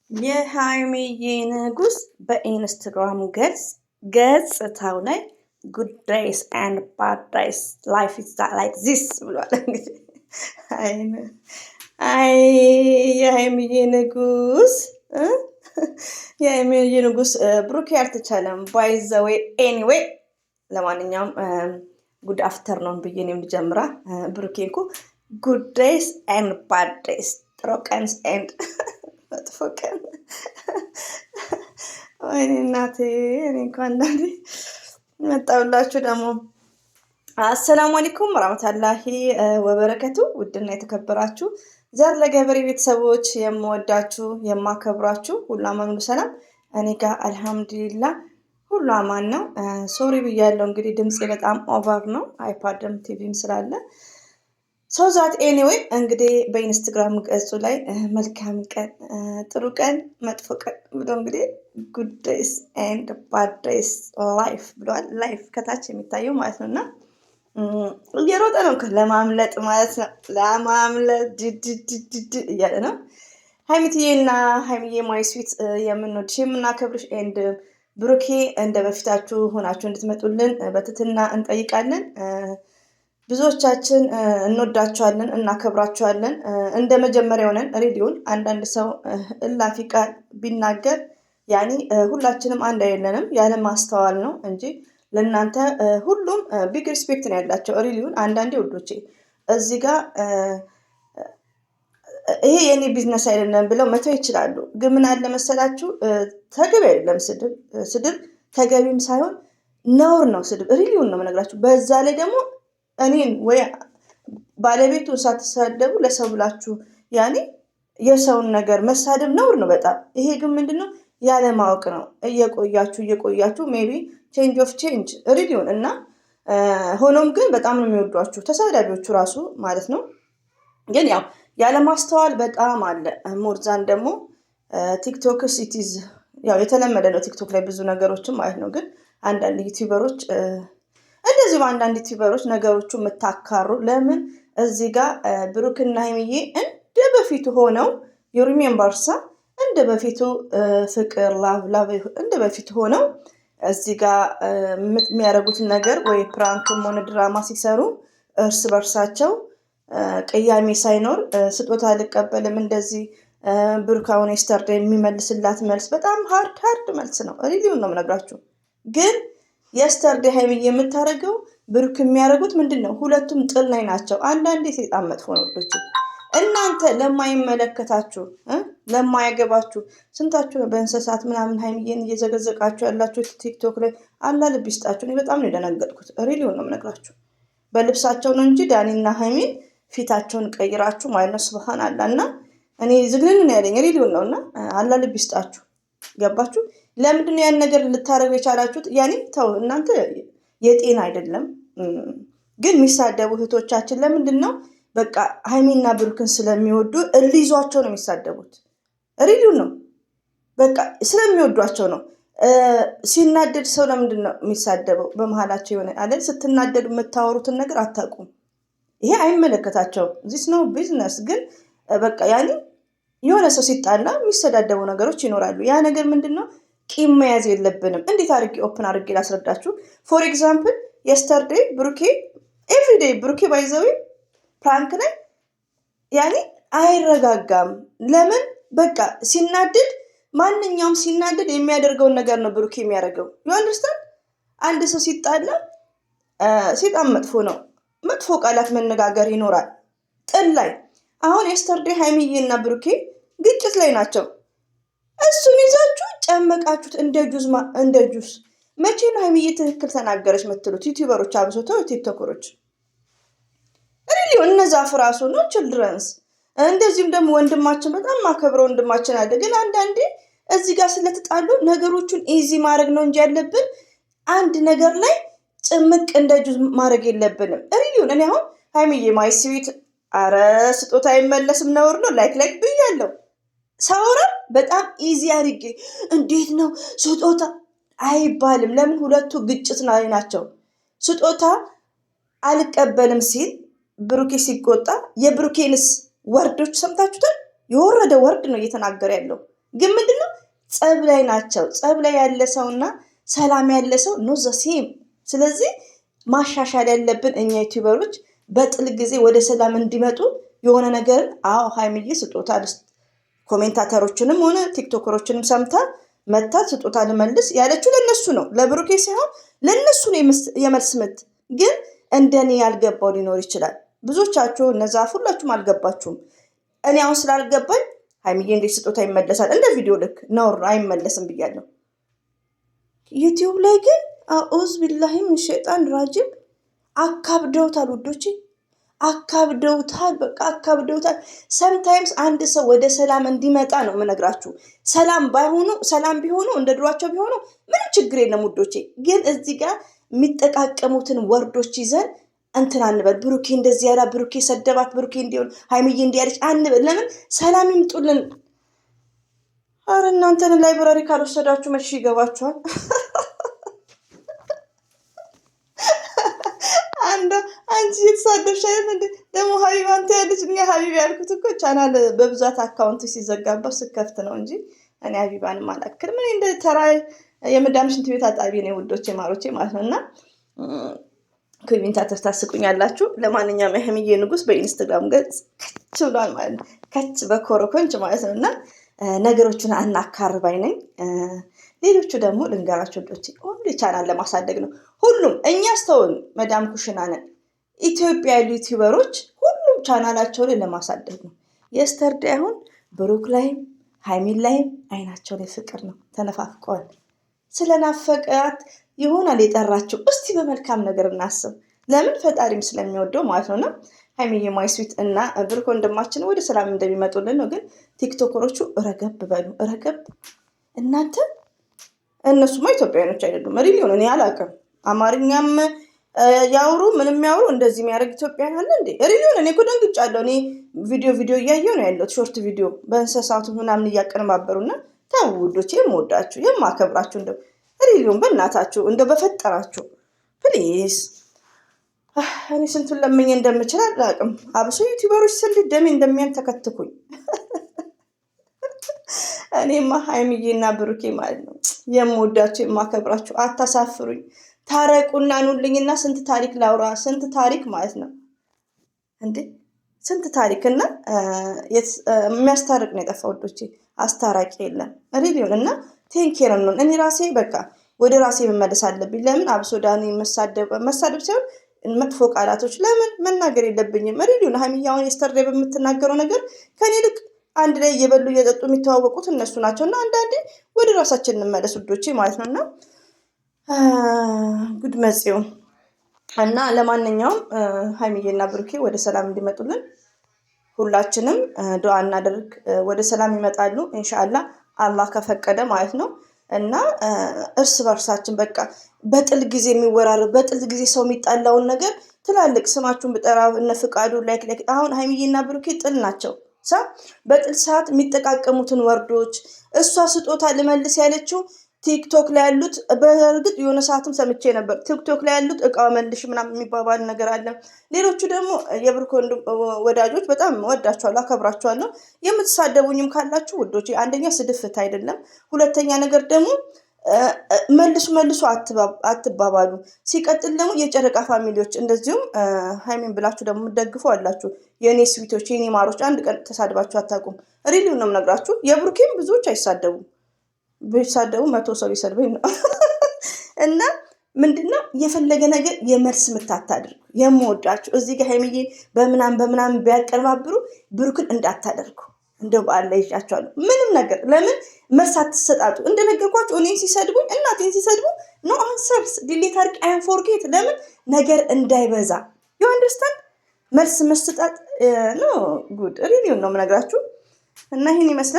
የሃይሚዬ ንጉስ በኢንስታግራም ገጽታው ላይ ጉድ ዴይስ ኤንድ ባድ ዴይስ ላይፍ ኢዝ ላይክ ዚስ ብሏል። እንግዲህ አይ የሃይሚዬ ንጉስ የሃይሚዬ ንጉስ ብሩኬ አልተቻለም። ባይ ዘ ዌይ ኤኒዌይ ለማንኛውም ጉድ አፍተርኑን ብዬ ነው የምጀምራ። ብሩኬ እኮ ጉድ ዴይስ ኤንድ ባድ ዴይስ ጥሩ ቀን ኤንድ መጥፎ ቀን። ወይኔ እናቴ እኔ እንኳን አንዳንዴ መጣሁላችሁ ደግሞ። አሰላሙ አለይኩም ወራህመቱላሂ ወበረከቱ። ውድና የተከበራችሁ ዘር ለገበሬ ቤተሰቦች የምወዳችሁ የማከብራችሁ ሁሉ አማን ሁሉ ሰላም፣ እኔ ጋር አልሐምዱሊላህ ሁሉ አማን ነው። ሶሪ ብያለሁ እንግዲህ ድምፄ በጣም ኦቨር ነው፣ አይፓድም ቲቪም ስላለ ሰው ዛት ኤኒዌይ እንግዲህ በኢንስታግራም ገጹ ላይ መልካም ቀን፣ ጥሩ ቀን፣ መጥፎ ቀን ብሎ እንግዲህ ጉድ ዴይስ ኤንድ ባድ ዴይስ ላይፍ ብለዋል። ላይፍ ከታች የሚታየው ማለት ነው እና እየሮጠ ነው ለማምለጥ ማለት ነው። ለማምለጥ ድድድድድ እያለ ነው። ሀይሚትዬና ሀይሚዬ ማይ ስዊት የምንወድሽ የምናከብርሽ ኤንድ ብሩኬ እንደ በፊታችሁ ሆናችሁ እንድትመጡልን በትህትና እንጠይቃለን። ብዙዎቻችን እንወዳቸዋለን እናከብራቸዋለን። እንደ መጀመሪያው ነን ሬዲዮን አንዳንድ ሰው እላፊ ቃል ቢናገር ያኔ ሁላችንም አንድ አይደለንም፣ ያለ ማስተዋል ነው እንጂ ለእናንተ ሁሉም ቢግ ሪስፔክት ነው ያላቸው። ሪሊዩን አንዳንዴ ውዶቼ እዚህ ጋር ይሄ የኔ ቢዝነስ አይደለም ብለው መተው ይችላሉ። ግን ምን አለ መሰላችሁ ተገቢ አይደለም ስድብ ተገቢም ሳይሆን ነውር ነው ስድብ። ሪሊዩን ነው የምነግራችሁ። በዛ ላይ ደግሞ እኔን ወይ ባለቤቱን ሳትሳደቡ ለሰው ብላችሁ ያኔ የሰውን ነገር መሳደብ ነውር ነው በጣም። ይሄ ግን ምንድነው ያለማወቅ ነው። እየቆያችሁ ሜቢ ቼንጅ ኦፍ ቼንጅ ሪሊዩን እና ሆኖም ግን በጣም ነው የሚወዷችሁ ተሳዳቢዎቹ ራሱ ማለት ነው። ግን ያው ያለማስተዋል በጣም አለ። ሞርዛን ደግሞ ቲክቶክ ሲቲዝ ያው የተለመደ ነው ቲክቶክ ላይ ብዙ ነገሮችም ማለት ነው። ግን አንዳንድ ዩቲዩበሮች እንደዚህ በአንዳንድ ዩቲዩበሮች ነገሮቹ የምታካሩ ለምን እዚህ ጋር ብሩክና ሀይሚዬ እንደ በፊቱ ሆነው የሪሜምበርሳ እንደ በፊቱ ፍቅር ላቭ እንደ በፊቱ ሆነው እዚህ ጋር የሚያደርጉትን ነገር ወይ ፕራንክም ሆነ ድራማ ሲሰሩ እርስ በርሳቸው ቅያሜ ሳይኖር ስጦታ አልቀበልም እንደዚህ ብሩክ አሁን የስተርዴ የሚመልስላት መልስ በጣም ሃርድ መልስ ነው። ሪሊውን ነው የምነግራችሁ። ግን የስተርዴ ሀይሚዬ የምታደርገው ብሩክ የሚያደርጉት ምንድን ነው? ሁለቱም ጥል ላይ ናቸው። አንዳንዴ ሴጣን መጥፎ ነው ወዶች። እናንተ ለማይመለከታችሁ ለማያገባችሁ ስንታችሁ በእንስሳት ምናምን ሀይሚዬን እየዘገዘቃችሁ ያላችሁ ቲክቶክ ላይ አላ ልብ ይስጣችሁ። እኔ በጣም ነው የደነገጥኩት። ሪሊውን ነው የምነግራችሁ። በልብሳቸው ነው እንጂ ዳኒና ሀይሚን ፊታቸውን ቀይራችሁ ማለት ነው። ስብሃን አላ እና እኔ ዝግንን ነው ያለኝ ሪሊውን ነው እና አላ ልብ ይስጣችሁ። ገባችሁ? ለምንድነው ያን ነገር ልታረጉ የቻላችሁት? ያኔ ተው እናንተ የጤና አይደለም። ግን የሚሳደቡ እህቶቻችን ለምንድን ነው በቃ ሀይሚና ብሩክን ስለሚወዱ እልይዟቸው ነው የሚሳደቡት። ሪሊውን ነው በቃ ስለሚወዷቸው ነው። ሲናደድ ሰው ለምንድን ነው የሚሳደበው? በመሀላቸው የሆነ አለ ስትናደዱ የምታወሩትን ነገር አታውቁም። ይሄ አይመለከታቸውም። ዚስ ነው ቢዝነስ። ግን በቃ ያኔ የሆነ ሰው ሲጣላ የሚሰዳደቡ ነገሮች ይኖራሉ። ያ ነገር ምንድን ነው? ቂም መያዝ የለብንም። እንዴት አድርጌ ኦፕን አድርጌ ላስረዳችሁ። ፎር ኤግዛምፕል የስተርዴይ ብሩኬ ኤቭሪዴይ ብሩኬ ባይዘዊ ፕራንክ ላይ ያኔ አይረጋጋም። ለምን? በቃ ሲናደድ ማንኛውም ሲናደድ የሚያደርገውን ነገር ነው ብሩኬ የሚያደርገው። ዩ አንደርስታንድ? አንድ ሰው ሲጣላ ሴጣን መጥፎ ነው። መጥፎ ቃላት መነጋገር ይኖራል ጥል ላይ። አሁን የስተርዴይ ሀይሚዬ እና ብሩኬ ግጭት ላይ ናቸው። እሱን ይዛችሁ ጨመቃችሁት እንደ ጁስ። መቼ ነው ሀይሚዬ ትክክል ተናገረች የምትሉት? ዩቲዩበሮች አብሶተው ቲክቶከሮች ሪሊዮ እነዛ ፍራሱ ነው ችልድረንስ። እንደዚሁም ደግሞ ወንድማችን በጣም ማከብረው ወንድማችን አለ። ግን አንዳንዴ እዚህ ጋር ስለተጣሉ ነገሮቹን ኢዚ ማድረግ ነው እንጂ ያለብን አንድ ነገር ላይ ጭምቅ እንደ ጁስ ማድረግ የለብንም። ሪሊዮን እኔ አሁን ሀይሚዬ ማይ ስዊት አረ ስጦታ አይመለስም ነውር ነው ላይክ ብያለሁ። ሳወራ በጣም ኢዚ አድርጌ እንዴት ነው ስጦታ አይባልም። ለምን? ሁለቱ ግጭት ላይ ናቸው። ስጦታ አልቀበልም ሲል ብሩኬ ሲቆጣ የብሩኬንስ ወርዶች ሰምታችሁታል። የወረደ ወርድ ነው እየተናገረ ያለው። ግን ምንድነው ጸብ ላይ ናቸው። ጸብ ላይ ያለ ሰውና ሰላም ያለ ሰው ኖ ዘ ሴም። ስለዚህ ማሻሻል ያለብን እኛ ዩቲዩበሮች በጥል ጊዜ ወደ ሰላም እንዲመጡ የሆነ ነገርን ሀይሚዬ ስጦታ ልስጥ ኮሜንታተሮችንም ሆነ ቲክቶከሮችንም ሰምታ መታ ስጦታ ልመልስ ያለችው ለነሱ ነው፣ ለብሩኬ ሳይሆን ለነሱ ነው የመልስ ምት። ግን እንደኔ ያልገባው ሊኖር ይችላል። ብዙዎቻችሁ እነዛ ሁላችሁም አልገባችሁም። እኔ አሁን ስላልገባኝ ሀይሚዬ እንዴት ስጦታ ይመለሳል? እንደ ቪዲዮ ልክ ነውር አይመለስም ብያለሁ። ዩቲዩብ ላይ ግን አኡዝ ቢላሂ ምን ሸይጣን ራጅም አካብደውታል ውዶቼ፣ አካብደውታል። በቃ አካብደውታል። ሰምታይምስ አንድ ሰው ወደ ሰላም እንዲመጣ ነው የምነግራችሁ። ሰላም ቢሆኑ እንደ ድሯቸው ቢሆኑ ምንም ችግር የለም ውዶቼ። ግን እዚህ ጋር የሚጠቃቀሙትን ወርዶች ይዘን እንትን አንበል። ብሩኬ እንደዚህ ያላ፣ ብሩኬ ሰደባት፣ ብሩኬ እንዲሆን፣ ሀይሚዬ እንዲያለች አንበል። ለምን ሰላም ይምጡልን። አረ እናንተን ላይብራሪ ካልወሰዳችሁ መቼ ይገባችኋል? አንቺ የተሳደብሽ አይደል እንዴ? ደግሞ ሀቢብ አንተ ያለች እኛ ሀቢብ ያልኩት እኮ ቻናል በብዛት አካውንት ሲዘጋበት ስከፍት ነው እንጂ እኔ ሀቢባንም አላክልም። እኔ እንደ ተራ የመዳም ሽንት ቤት አጣቢ ነው ውዶቼ ማሮቼ ማለት ነው። እና ኮሜንታተር ታስቁኛላችሁ። ለማንኛውም የሀይሚዬ ንጉስ በኢንስታግራም ገጽ ከች ብሏል ማለት ነው። ከች በኮረኮንች ማለት ነው። እና ነገሮችን አናካርባይ ነኝ። ሌሎቹ ደግሞ ልንገራቸው ወዶቼ፣ ሁሉ ቻናል ለማሳደግ ነው። ሁሉም እኛ ስተውን መዳም ኩሽና ነን። ኢትዮጵያ ያሉ ዩቲዩበሮች ሁሉም ቻናላቸው ላይ ለማሳደግ ነው። የስተርዴ አሁን ብሩክ ላይም ሀይሚን ላይም አይናቸው ላይ ፍቅር ነው። ተነፋፍቀዋል። ስለናፈቃት ይሆናል የጠራቸው። እስቲ በመልካም ነገር እናስብ። ለምን ፈጣሪም ስለሚወደው ማለት ነውና ሀይሚዬ ማይስዊት እና ብሩክ ወንድማችን ወደ ሰላም እንደሚመጡልን ነው። ግን ቲክቶከሮቹ ረገብ በሉ፣ ረገብ እናንተ። እነሱማ ኢትዮጵያውያኖች አይደሉም። ሪሊዮን እኔ አላውቅም። አማርኛም ያውሩ ምንም ያውሩ እንደዚህ የሚያደርግ ኢትዮጵያን አለ እንዴ? ሪሊዮን እኔ እኮ ደንግጫለሁ። እኔ ቪዲዮ እያየሁ ነው ያለሁት፣ ሾርት ቪዲዮ በእንስሳቱ ምናምን እያቀነባበሩና ተው ውዶቼ፣ የምወዳችሁ የማከብራችሁ እንደው ሪሊዮን በእናታችሁ እንደው በፈጠራችሁ ፕሊዝ። እኔ ስንቱን ለምኜ እንደምችል አላውቅም። አብሶ ዩቲዩበሮች ስል ደሜ እንደሚያን ተከትኩኝ። እኔማ ሀይሚዬና ብሩኬ ማለት ነው የምወዳችሁ የማከብራችሁ፣ አታሳፍሩኝ። ታረቁና ኑልኝና ስንት ታሪክ ላውራ፣ ስንት ታሪክ ማለት ነው እንዴ፣ ስንት ታሪክና የሚያስታርቅ ነው የጠፋ ወዶቼ። አስታራቂ የለም ሪሊዮን እና ቴንኬር ነው። እኔ ራሴ በቃ ወደ ራሴ መመለስ አለብኝ። ለምን አብሶ ዳኒ መሳደብ ሳይሆን መጥፎ ቃላቶች ለምን መናገር የለብኝም። ሪሊዮን ሀይሚያውን የስተርዴ በምትናገረው ነገር ከኔ ልክ አንድ ላይ እየበሉ እየጠጡ የሚተዋወቁት እነሱ ናቸው። እና አንዳንዴ ወደ ራሳችን እንመለስ ውዶቼ ማለት ነው። እና ጉድ መጽው እና ለማንኛውም ሀይሚዬና ብሩኬ ወደ ሰላም እንዲመጡልን ሁላችንም ዱዓ እናደርግ። ወደ ሰላም ይመጣሉ ኢንሻአላህ አላህ ከፈቀደ ማለት ነው። እና እርስ በርሳችን በቃ በጥል ጊዜ የሚወራረብ በጥል ጊዜ ሰው የሚጣላውን ነገር ትላልቅ ስማችሁን ብጠራ እነ ፍቃዱ ላይክ አሁን ሀይሚዬና ብሩኬ ጥል ናቸው። በጥል ሰዓት የሚጠቃቀሙትን ወርዶች እሷ ስጦታ ልመልስ ያለችው ቲክቶክ ላይ ያሉት በእርግጥ የሆነ ሰዓትም ሰምቼ ነበር። ቲክቶክ ላይ ያሉት እቃ መልሽ ምናምን የሚባባል ነገር አለ። ሌሎቹ ደግሞ የብሩክ ወዳጆች በጣም ወዳቸዋለሁ፣ አከብራቸዋለሁ። የምትሳደቡኝም ካላችሁ ውዶች፣ አንደኛ ስድብ ፍትህ አይደለም። ሁለተኛ ነገር ደግሞ መልሱ አትባባሉ። ሲቀጥል ደግሞ የጨረቃ ፋሚሊዎች እንደዚሁም ሀይሚን ብላችሁ ደግሞ ደግፉ አላችሁ። የእኔ ስዊቶች የእኔ ማሮች አንድ ቀን ተሳድባችሁ አታውቁም። ሪሊው ነው የምነግራችሁ። የብሩኬም ብዙዎች አይሳደቡም። ቢሳደቡ 100 ሰው ሊሰድበኝ ነው። እና ምንድነው የፈለገ ነገር የመልስ ምታታድርጉ። የምወዳችሁ እዚህ ጋር ሀይሚዬን በምናምን ቢያቀርባብሩ ብሩክን እንዳታደርጉ። እንደው በአላ ይዣቸዋለሁ። ምንም ነገር ለምን መልስ አትሰጣጡ? እንደነገርኳችሁ እኔን ሲሰድቡኝ እናቴን ሲሰድቡ ኖ አንሰርስ ዲሌት አድርጊ አይን ፎርጌት። ለምን ነገር እንዳይበዛ ዩ አንደርስታንድ። መልስ መስጠት ኖ ጉድ ሪሊውን ነው የምነግራችሁ። እና ይህን ይመስላል።